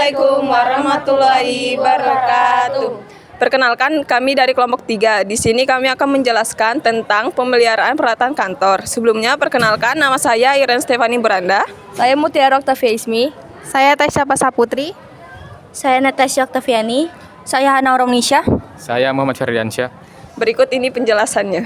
Assalamualaikum warahmatullahi wabarakatuh. Perkenalkan, kami dari kelompok 3. Di sini kami akan menjelaskan tentang pemeliharaan peralatan kantor. Sebelumnya, perkenalkan, nama saya Iren Stefani Beranda. Saya Mutiara Oktavia Ismi. Saya Tasya Pasaputri. Saya Natasha Oktaviani. Saya Hana Romnisha. Saya Muhammad Ferdiansyah. Berikut ini penjelasannya.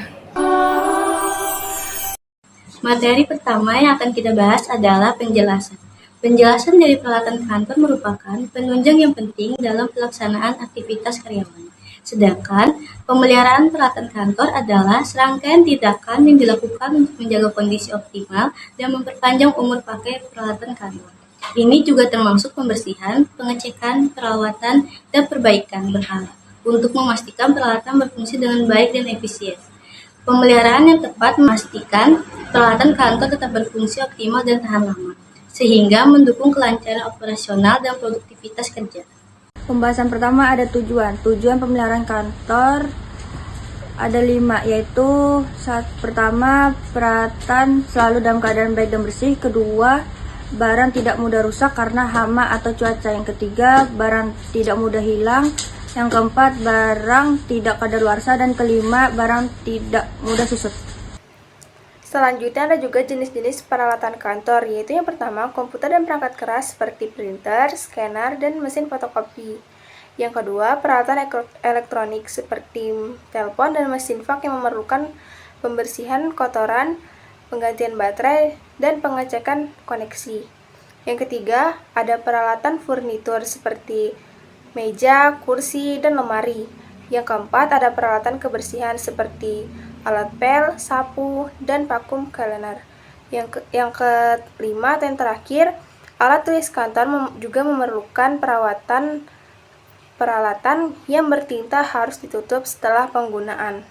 Materi pertama yang akan kita bahas adalah penjelasan. Penjelasan dari peralatan kantor merupakan penunjang yang penting dalam pelaksanaan aktivitas karyawan. Sedangkan pemeliharaan peralatan kantor adalah serangkaian tindakan yang dilakukan untuk menjaga kondisi optimal dan memperpanjang umur pakai peralatan kantor. Ini juga termasuk pembersihan, pengecekan, perawatan, dan perbaikan berkala untuk memastikan peralatan berfungsi dengan baik dan efisien. Pemeliharaan yang tepat memastikan peralatan kantor tetap berfungsi optimal dan tahan lama, sehingga mendukung kelancaran operasional dan produktivitas kerja. Pembahasan pertama ada tujuan. Tujuan pemeliharaan kantor ada 5, yaitu pertama, peralatan selalu dalam keadaan baik dan bersih. Kedua, barang tidak mudah rusak karena hama atau cuaca. Yang ketiga, barang tidak mudah hilang. Yang keempat, barang tidak kadaluarsa. Dan kelima, barang tidak mudah susut. Selanjutnya ada juga jenis-jenis peralatan kantor, yaitu yang pertama komputer dan perangkat keras seperti printer, scanner, dan mesin fotokopi. Yang kedua, peralatan elektronik seperti telepon dan mesin fax yang memerlukan pembersihan kotoran, penggantian baterai, dan pengecekan koneksi. Yang ketiga, ada peralatan furnitur seperti meja, kursi, dan lemari. Yang keempat, ada peralatan kebersihan seperti alat pel, sapu, dan vakum cleaner. Yang kelima atau yang terakhir, alat tulis kantor juga memerlukan peralatan yang bertinta harus ditutup setelah penggunaan.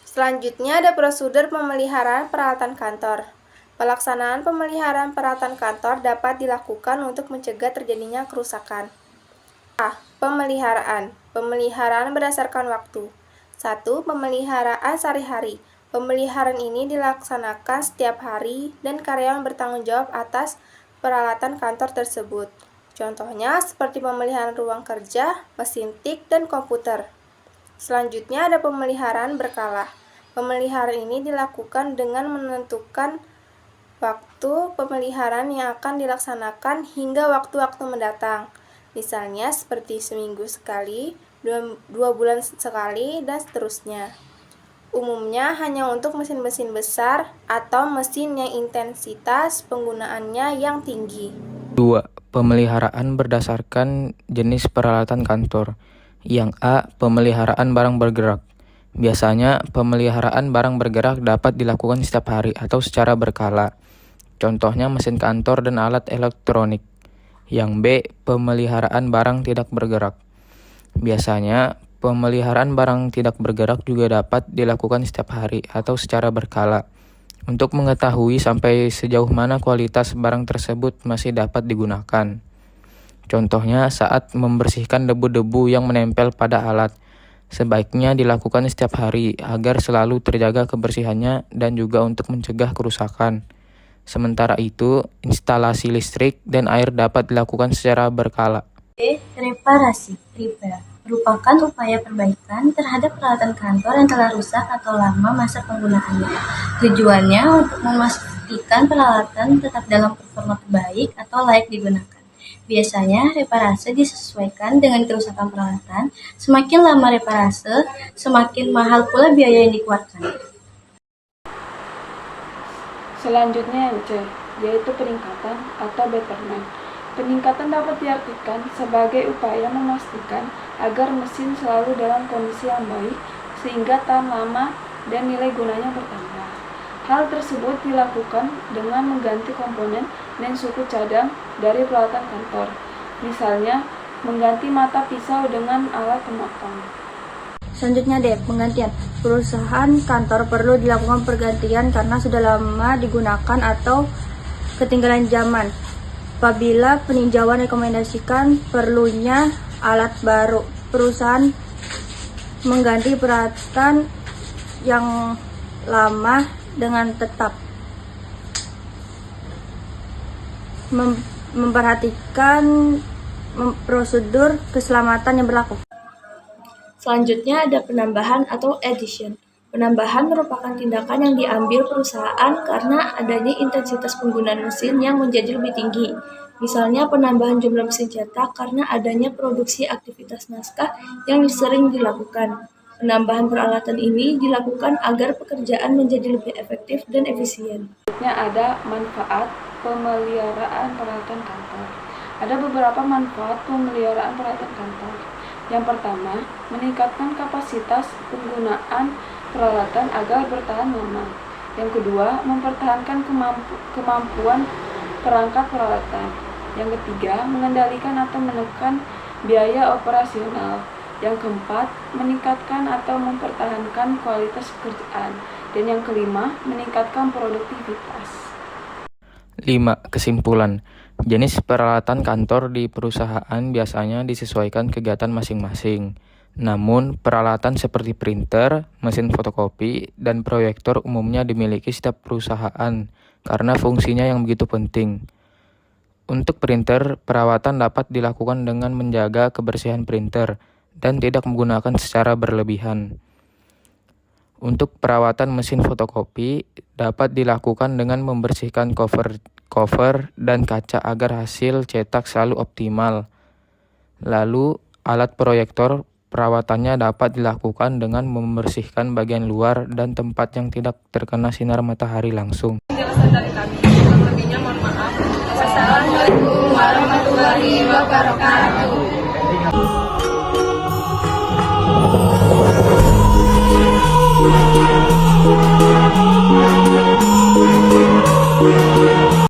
Selanjutnya ada prosedur pemeliharaan peralatan kantor. Pelaksanaan pemeliharaan peralatan kantor dapat dilakukan untuk mencegah terjadinya kerusakan. A. Pemeliharaan. Pemeliharaan berdasarkan waktu. 1. Pemeliharaan sehari-hari. Pemeliharaan ini dilaksanakan setiap hari dan karyawan bertanggung jawab atas peralatan kantor tersebut. Contohnya seperti pemeliharaan ruang kerja, mesin tik, dan komputer. Selanjutnya ada pemeliharaan berkala. Pemeliharaan ini dilakukan dengan menentukan waktu pemeliharaan yang akan dilaksanakan hingga waktu-waktu mendatang. Misalnya seperti seminggu sekali, 2 bulan sekali, dan seterusnya. Umumnya hanya untuk mesin-mesin besar atau mesin yang intensitas penggunaannya yang tinggi. 2. Pemeliharaan berdasarkan jenis peralatan kantor. Yang A. Pemeliharaan barang bergerak. Biasanya, pemeliharaan barang bergerak dapat dilakukan setiap hari atau secara berkala. Contohnya mesin kantor dan alat elektronik. Yang B. Pemeliharaan barang tidak bergerak. Biasanya, pemeliharaan barang tidak bergerak juga dapat dilakukan setiap hari atau secara berkala untuk mengetahui sampai sejauh mana kualitas barang tersebut masih dapat digunakan. Contohnya saat membersihkan debu-debu yang menempel pada alat, sebaiknya dilakukan setiap hari agar selalu terjaga kebersihannya dan juga untuk mencegah kerusakan. Sementara itu, instalasi listrik dan air dapat dilakukan secara berkala. Reparasi, repair, merupakan upaya perbaikan terhadap peralatan kantor yang telah rusak atau lama masa penggunaannya. Tujuannya untuk memastikan peralatan tetap dalam performa terbaik atau layak digunakan. Biasanya, reparase disesuaikan dengan kerusakan peralatan. Semakin lama reparase, semakin mahal pula biaya yang dikeluarkan. Selanjutnya yang C, yaitu peningkatan atau betterment. Peningkatan dapat diartikan sebagai upaya memastikan agar mesin selalu dalam kondisi yang baik sehingga tahan lama dan nilai gunanya bertambah. Hal tersebut dilakukan dengan mengganti komponen dan suku cadang dari peralatan kantor. Misalnya, mengganti mata pisau dengan alat pemotong. Selanjutnya D. Penggantian. Perusahaan kantor perlu dilakukan pergantian karena sudah lama digunakan atau ketinggalan zaman. Apabila peninjauan rekomendasikan perlunya alat baru, perusahaan mengganti peralatan yang lama dengan tetap memperhatikan prosedur keselamatan yang berlaku. Selanjutnya ada penambahan atau addition. Penambahan merupakan tindakan yang diambil perusahaan karena adanya intensitas penggunaan mesin yang menjadi lebih tinggi. Misalnya penambahan jumlah mesin cetak karena adanya produksi aktivitas naskah yang sering dilakukan. Penambahan peralatan ini dilakukan agar pekerjaan menjadi lebih efektif dan efisien. Selanjutnya ada manfaat pemeliharaan peralatan kantor. Ada beberapa manfaat pemeliharaan peralatan kantor. Yang pertama, meningkatkan kapasitas penggunaan peralatan agar bertahan lama. Yang kedua, mempertahankan kemampuan perangkat peralatan. Yang ketiga, mengendalikan atau menekan biaya operasional. Yang keempat, meningkatkan atau mempertahankan kualitas pekerjaan. Dan yang kelima, meningkatkan produktivitas. 5. Kesimpulan. Jenis peralatan kantor di perusahaan biasanya disesuaikan kegiatan masing-masing. Namun, peralatan seperti printer, mesin fotokopi, dan proyektor umumnya dimiliki setiap perusahaan karena fungsinya yang begitu penting. Untuk printer, perawatan dapat dilakukan dengan menjaga kebersihan printer dan tidak menggunakan secara berlebihan. Untuk perawatan mesin fotokopi dapat dilakukan dengan membersihkan cover dan kaca agar hasil cetak selalu optimal. Lalu, alat proyektor perawatannya dapat dilakukan dengan membersihkan bagian luar dan tempat yang tidak terkena sinar matahari langsung. Penjelasan dari kami, kurang lebihnya mohon maaf. Wassalamualaikum warahmatullahi wabarakatuh.